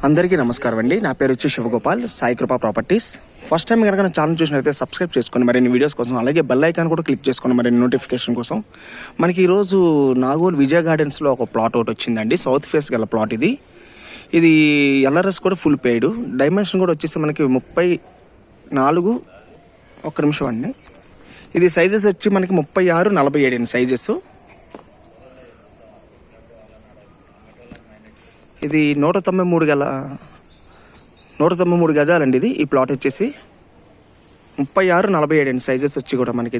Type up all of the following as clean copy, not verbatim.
అందరికీ నమస్కారం అండి. నా పేరు వచ్చి శివగోపాల్, సాయి కృపా ప్రాపర్టీస్. ఫస్ట్ టైం కనుక నా ఛానల్ చూసినట్లయితే సబ్స్క్రైబ్ చేసుకొని మరిన్ని వీడియోస్ కోసం, అలాగే బెల్ ఐకాన్ కూడా క్లిక్ చేసుకొని మరిన్ని నోటిఫికేషన్ కోసం. మనకి ఈరోజు నాగోల్ విజయ గార్డెన్స్లో ఒక ప్లాట్ ఒకటి వచ్చిందండి. సౌత్ ఫేస్ గల ప్లాట్ ఇది. ఎల్ఆర్ఎస్ కూడా ఫుల్ పెయిడ్. డైమెన్షన్ కూడా వచ్చేసి మనకి 34. ఒక్క నిమిషం అండి. ఇది సైజెస్ వచ్చి మనకి 36, 47 అండి సైజెస్. ఇది 193 గజాలండి. ఈ ప్లాట్ వచ్చేసి 36, 47 అండి సైజెస్ వచ్చి కూడా మనకి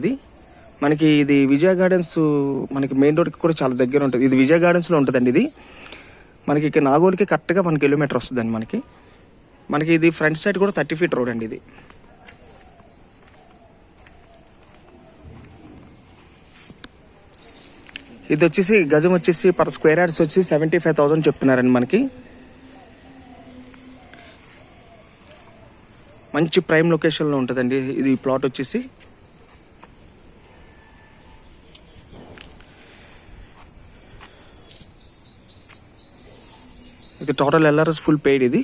ఇది విజయ గార్డెన్స్ మనకి మెయిన్ రోడ్కి కూడా చాలా దగ్గర ఉంటుంది. ఇది విజయ గార్డెన్స్లో ఉంటుందండి. ఇది మనకి ఇక్కడ నాగోల్కి కరెక్ట్గా 1 కిలోమీటర్ వస్తుందండి. మనకి ఇది ఫ్రంట్ సైడ్ కూడా 30 ఫీట్ రోడ్ అండి. ఇది వచ్చేసి గజం వచ్చేసి పర్ స్క్వేర్ యార్డ్స్ వచ్చి 75,000 చెప్తున్నారండి. మంచి ప్రైమ్ లొకేషన్లో ఉంటుందండి ఇది ప్లాట్ వచ్చేసి. ఇది టోటల్ ఎల్ఆర్ఎస్ ఫుల్ పెయిడ్. ఇది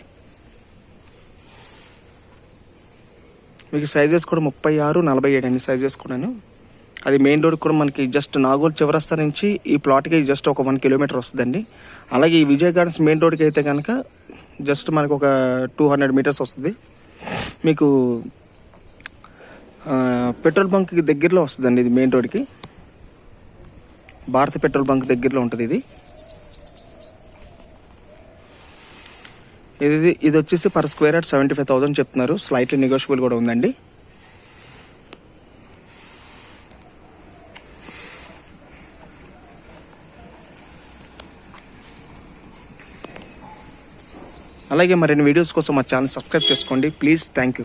మీకు సైజెస్ కూడా 36, 47 అండి సైజెస్ కూడాను. అది మెయిన్ రోడ్ కూడా మనకి జస్ట్ నాగోల్ చివరస్తా నుంచి ఈ ప్లాట్కి జస్ట్ ఒక 1 కిలోమీటర్ వస్తుందండి. అలాగే ఈ విజయ గార్డెన్స్ మెయిన్ రోడ్కి అయితే కనుక జస్ట్ మనకు ఒక 200 మీటర్స్ వస్తుంది. మీకు పెట్రోల్ బంక్కి దగ్గరలో వస్తుందండి. ఇది మెయిన్ రోడ్కి భారత్ పెట్రోల్ బంక్ దగ్గరలో ఉంటుంది. ఇది వచ్చేసి పర్ స్క్వేర్ యార్డ్ 75,000 చెప్తున్నారు. స్లైట్లీ నెగోషియబుల్ కూడా ఉందండి. అలాగే మరిన్ని వీడియోస్ కోసం మా ఛానల్ సబ్స్క్రైబ్ చేసుకోండి ప్లీజ్. Thank you.